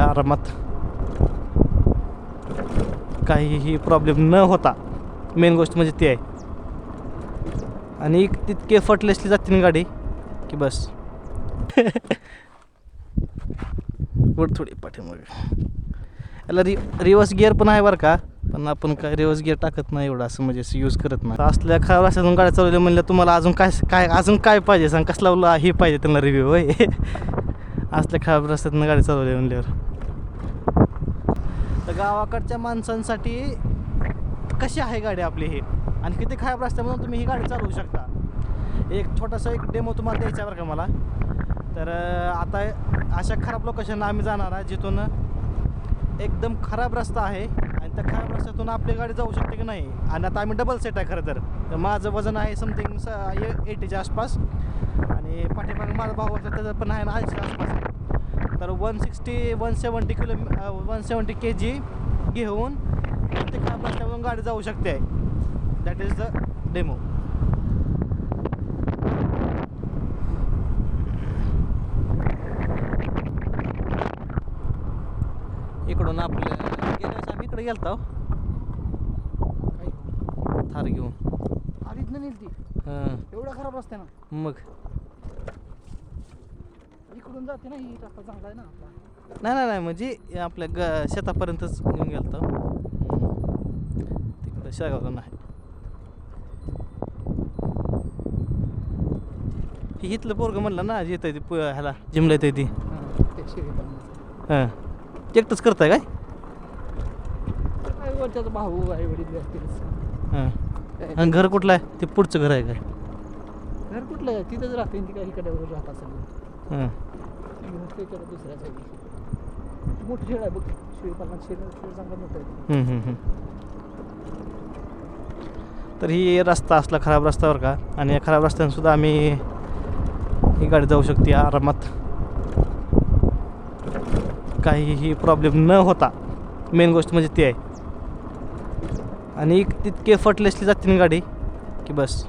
आरामात काहीही प्रॉब्लेम न होता. मेन गोष्ट म्हणजे ती आहे. आणि तितके फटलेसली जाते ना गाडी की बस. वर थोडी पाठीमागे याला रिवर्स गिअर पण आहे बरं का, पण आपण काय रिवर्स गिअर टाकत नाही एवढं, असं म्हणजे असं यूज करत नाही. असल्या खराब रस्त्यातून गाड्या चालवल्या म्हणलं तुम्हाला अजून काय पाहिजे सांग, कसला हे पाहिजे त्यांना रिव्ह्यू होय. असल्या खराब रस्त्यातून गाडी चालवल्या म्हणल्यावर. तर गावाकडच्या माणसांसाठी कशी आहे गाडी आपली ही, आणि किती खराब रस्त्यामधून तुम्ही ही गाडी चालवू शकता. एक छोटासा डेमो तुम्हाला द्यायचा बरं का मला. तर आता अशा खराब लोकेशनला आम्ही जाणार आहे जिथून एकदम खराब रस्ता आहे, आणि त्या खराब रस्त्यातून आपली गाडी जाऊ शकते की नाही. आणि आता आम्ही डबल सेट आहे खरं तर माझं वजन आहे समथिंग 80च्या आसपास, आणि पाठीमागे माझा भाऊ असला त्याचं पण आहे ना 80च्या आसपास आहे. तर 170 kg घेऊन ते खराब रस्त्यामधून गाडी जाऊ शकते. That is the demo. इकडून आपल्या गेल्यास आम्ही इकडे गेलतो थार घेऊन. आधीच नेली ती एवढा खराब रस्ता ना. मग इकडून जाते ना, ही रस्ता चांगला आहे ना आपला. नाही म्हणजे आपल्या शेतापर्यंतच घेऊन गेलतो. तिकडं शेगावला नाही. ही इथलं पोरगं म्हणलं ना येतं ती ह्याला जिमला येते ती. हां एकटंच करताय काय? त्याचा भाऊ आई वडील असतील. हां आणि घर कुठलं आहे? ते पुढचं घर आहे काय? घर कुठलं आहे? तिथंच राहते ती, काही कड्यावर राहत असेल. हां त्याच्यावर दुसऱ्या साईड मोठं शेड आहे बघ, शिवपाला शेड चांगला मोठं आहे. तर ही रस्ता असला खराब रस्त्यावर का, आणि या खराब रस्त्यानं सुद्धा आम्ही ही गाडी जाऊ शकते आरामात, काहीही प्रॉब्लेम न होता. मेन गोष्ट म्हणजे ती आहे. आणि तितके फटलेसली जाते ना गाडी की बस.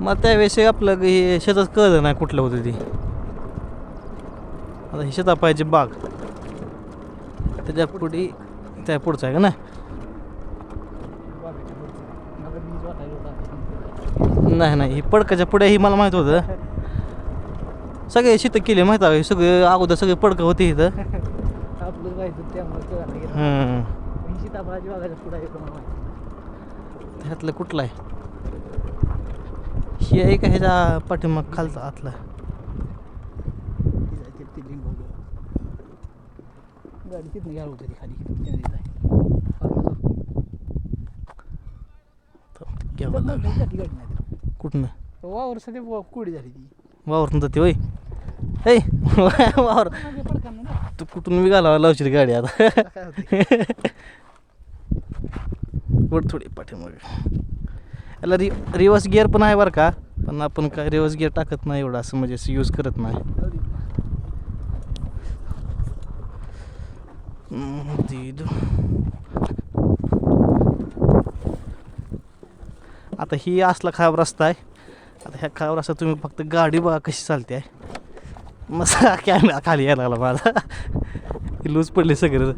मग त्यावेळेस आपलं हे शेतात कळलं नाही कुठलं होतं ती. आता ही शेतापायची बाग, त्याच्या पुढे त्या पुढचं आहे का ना. नाही ही पडकाच्या पुढे ही मला माहीत होतं. सगळे शेतं केले माहीत आहे, सगळे अगोदर सगळे पडकं होते इथं. आपलं माहिती त्यातलं कुठलं आहे हे आहे का? ह्याच्या पाठीमाग खालचा आतला गाडी तिथून घ्यायला होती खाली. कुठनं वावर सध्या कोडी झाली ती. वावरून जाते होय. हे वावर तू कुठून बी घालावा लावशील गाडी आता. वर थोडी पाठीमागे याला रिवर्स गिअर पण आहे बरं का, पण आपण काय रिवर्स गिअर टाकत नाही एवढं, असं म्हणजे असं यूज करत नाही. आता ही असला खराब रस्ता आहे. आता ह्या खराब रस्ता तुम्ही फक्त गाडी बघा कशी चालते आहे. मस्त कॅमेरा खाली यायला लागला माझा. लूज पडले सगळं.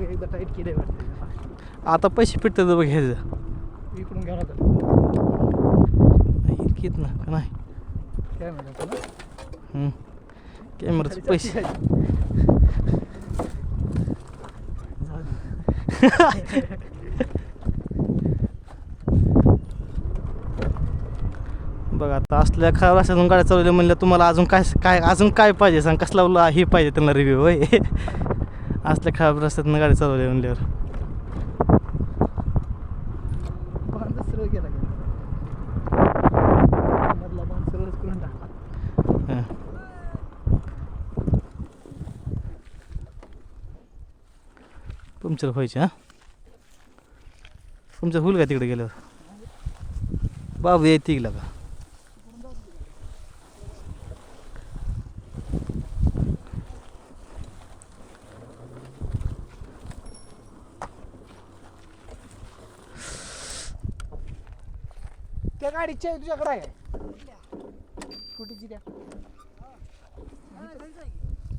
एकदा टाईट केले वाटते. आता पैसे फिटतात बघ घ्यायचं इकडून घ्यायला इतकीत ना का नाही काय म्हणतात कॅमेराचे पैसे. बघा आता असल्या खराब रस्त्यातून गाड्या चालवल्या म्हणलं तुम्हाला अजून काय पाहिजे सांग, कसला हे पाहिजे त्यांना रिव्ह्यू होय. असल्या खराब रस्त्यातून गाडी चालवल्या म्हणल्यावर. पंक्चर व्हायचे. हां तुमचं होईल का तिकडे गेल्यावर बाबू येते का त्या गाडीची आहे तुझ्याकडे आहे स्कूटीची त्या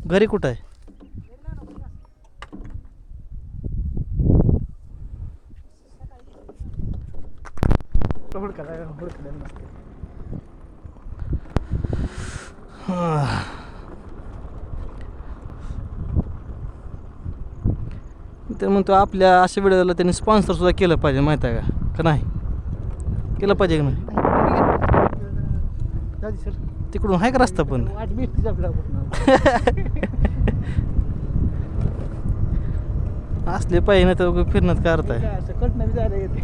घरी कुठं आहे हुडकायला नसते तर म्हणतो आपल्या अशा वेळेला त्यांनी स्पॉन्सर सुद्धा केलं पाहिजे माहीत आहे का नाही केलं पाहिजे का नाही सर तिकडून आहे का रस्ता पण वाट भेटतीच आपल्याला असले पाहिजे नाही तर फिरणं का अर्थ आहे असं कटणं बी जायला येते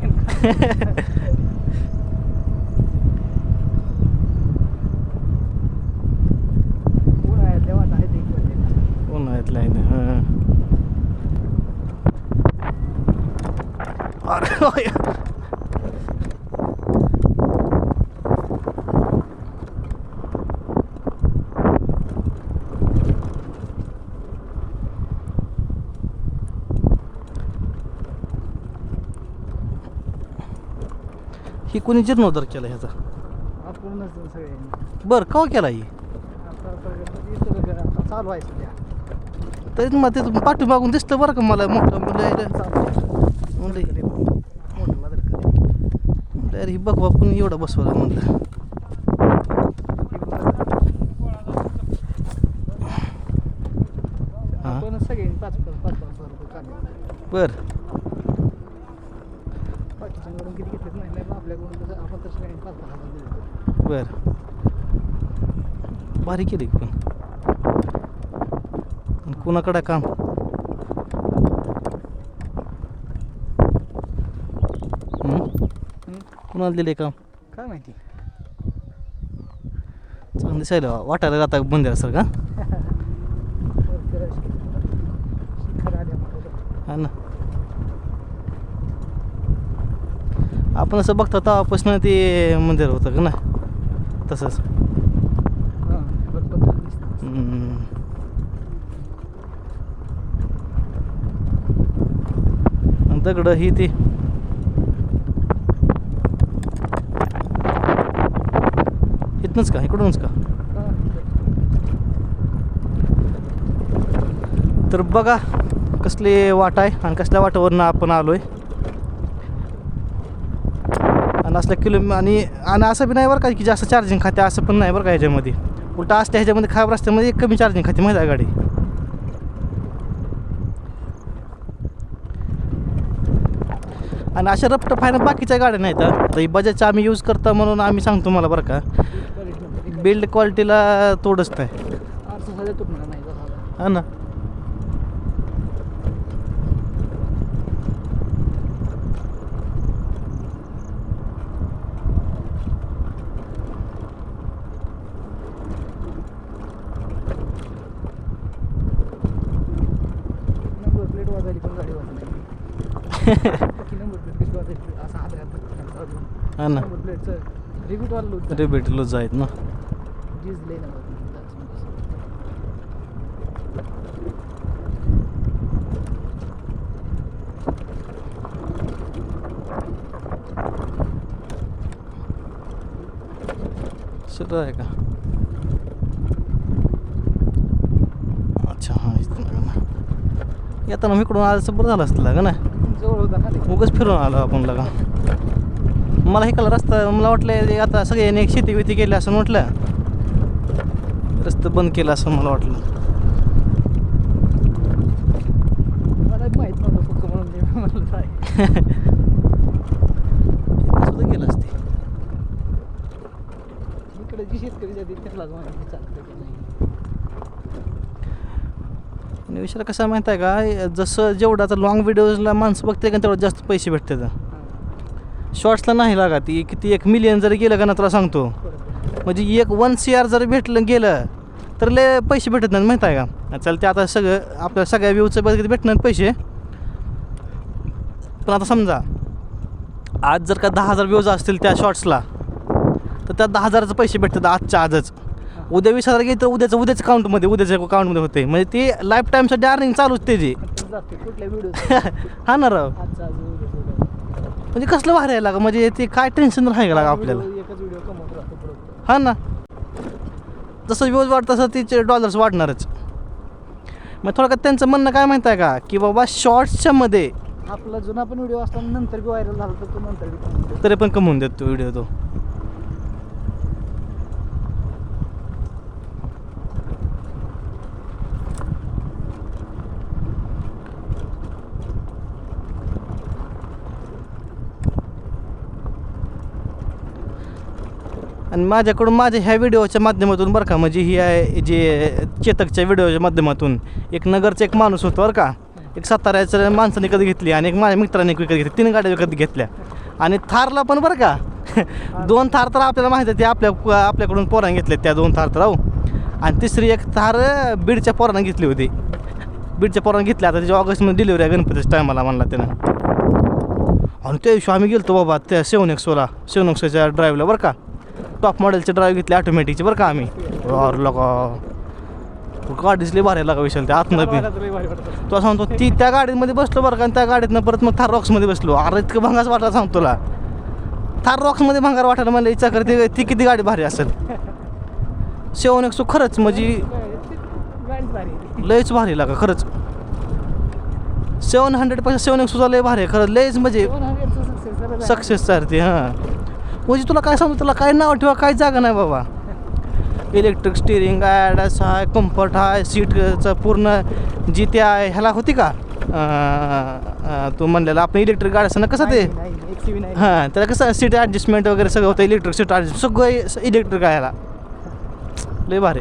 उन्हाळ्यातल्या वाट आहे ते इकडे. उन्हाळ्यातलं आहे ना अरे होय. ही कोणी जीर्णोद्धार केला ह्याचा आपणच सगळे बरं का केला ही आता चालू आहे सध्या तरी मग ते पाठीमागून दिसतं बरं का मला मोठं म्हणलं अरे ही बघ बापून एवढं बसवलं म्हणलं आपण सगळ्यांनी 5,000 रुपये काढले बरं बाकीच्याकडून किती घेतलेत नाही नाही आपल्याकडून तसं आपण तर सगळ्यांनी 5,000 दिले बरं भारी केली पण कुणाकडं काम कुणाला दिले काम काय माहिती चांगलं दिसायला वाटायला जाता मंदिरासारखं शिखर आल्या हा ना आपण असं बघता तेव्हापासून ते मंदिर होतं का ना तसंच हां बरोबर दिसतं आणि दगड ही ती इथनंच का इकडूनच का तर बघा कसली वाट आहे आणि कसल्या वाटावरनं आपण आलो आहे आणि असल्या आणि असं बी नाही बरं का की जास्त चार्जिंग खाते असं पण नाही बरं का ह्याच्यामध्ये उलटा असते ह्याच्यामध्ये खराब रस्त्यामध्ये कमी चार्जिंग खाते माहिती आहे गाडी आणि अशा रफ्ट फायनल बाकीच्या गाड्या नाहीत आता ही बजाजच्या आम्ही यूज करता म्हणून आम्ही सांगतो मला बरं का बिल्ड क्वालिटीला तोडच नाही हा ना नंबर प्लेट वाजायली पण गाडी वाजली नंबर प्लेट कशी वाजायची असं हात हा ना नंबर प्लेटचं रिपीट वाजलं होतं रिबेट लूज आहेत ना झिजले ना सगळं आहे का अच्छा हां येताना मी इकडून आलं बरं झालं असतं लागा ना जवळ होता ना ते उगाच फिरून आलो आपण लगा मला हे कला रस्ता मला वाटलं आता सगळ्यांनी एक शेती विती केली असं म्हटलं रस्ता बंद केला असं मला वाटलं मला माहीत नव्हतं फक्त म्हणून ते म्हणलं काय सुद्धा गेलं असते इकडे जी शेतकरी जाते त्यालाच माहिती चालतं की नाही आणि विषय कसा माहीत आहे का जसं जेवढं आता लॉंग व्हिडिओजला माणसं बघते का तेवढं जास्त पैसे भेटतात शॉर्ट्सला नाही लागा ती किती 1 मिलियन जरी गेलं का ना तुला सांगतो म्हणजे 1 CR जरी भेटलं गेलं तर लय पैसे भेटत नाहीत माहीत आहे का चालते आता सगळं आपल्या सगळ्या व्ह्यूचं बघितलं भेटणार पैसे पण आता समजा आज जर का 10,000 व्ह्यूज असतील त्या शॉर्ट्सला तर त्या 10,000चे पैसे भेटतात आजच्या आजच. उद्या 20,000 गेले तर उद्याच्या काउंटमध्ये होते. म्हणजे ती लाईफ टाईमसाठी अर्निंग चालूच त्याची. जाते कुठल्या व्हिडिओ हा ना राव. आजचा आज उद्या म्हणजे कसलं भारी आहे लागा. म्हणजे ते काय टेन्शन राहायला लागा आपल्याला. एकच व्हिडिओ कमवत राहतो बरोबर. हा ना. जसं व्ह्यूज वाढत तसं तिचे डॉलर्स वाढणारच. मग थोडक्यात त्यांचं म्हणणं काय माहिती आहे का की बाबा शॉर्ट्सच्या मध्ये आपला जुना पण व्हिडिओ असताना नंतर बी व्हायरल झाला तर तो नंतर बी कमवतो. तरी पण कमवून देतो व्हिडिओ तो. आणि माझ्याकडून माझ्या ह्या व्हिडिओच्या माध्यमातून बरं का म्हणजे ही आहे जे चेतकच्या व्हिडिओच्या माध्यमातून एक नगरचा एक माणूस होतो बरं का. एक साताऱ्याचं माणसाने विकत घेतली आणि एक माझ्या मित्राने विकत घेतली. 3 गाड्या विकत घेतल्या. आणि थारला पण बरं का 2 थार तर आपल्याला माहिती आहे ते आपल्याकडून पोराने घेतले त्या 2 थार तर. आणि तिसरी एक थार बीडच्या पोराने घेतली होती. बीडच्या पोराने घेतली. आता त्याची ऑगस्टमध्ये डिलिव्हरी आहे गणपतीच्या टायमाला म्हणला त्यानं. आणि त्या दिवशी आम्ही गेलो बाबा त्या 7X ड्राईव्हला बरं का. टॉप मॉडेलचे ड्राईव्ह घेतले ऑटोमॅटिकचे बरं का आम्ही. अरे लगा गाडीच लई भारी लागा विशाल त्या आतनं बी. तो सांगतो ती त्या गाडीमध्ये बसलो बरं का. आणि त्या गाडीतनं परत मग थार रॉक्समध्ये बसलो. अरे इतकं भंगाच वाटायला सांगतो तुला. थार रॉक्समध्ये भंगार वाटायला मला इच्छा करते ती किती गाडी भारी असेल. 7X खरंच म्हणजे गाडीच भारी. लयच भारी लागा खरंच. 700पेक्षा 7X लय भारी आहे खरंच. लयच म्हणजे सक्सेस चालते. हां म्हणजे तुला काय सांगतो तुला काय नाव ठेवा काय जागा नाही बाबा. इलेक्ट्रिक स्टिअरिंग ॲडस आहे, कम्फर्ट आहे, सीटचं पूर्ण जी त्या ह्याला होती का तू म्हणलेला आपण इलेक्ट्रिक गाडी असताना कसं ते हां त्याला कसं सीट ॲडजस्टमेंट वगैरे सगळं होतं. इलेक्ट्रिक सीट ॲडजस्ट सगळं इलेक्ट्रिक आहे ह्याला. लय भारी.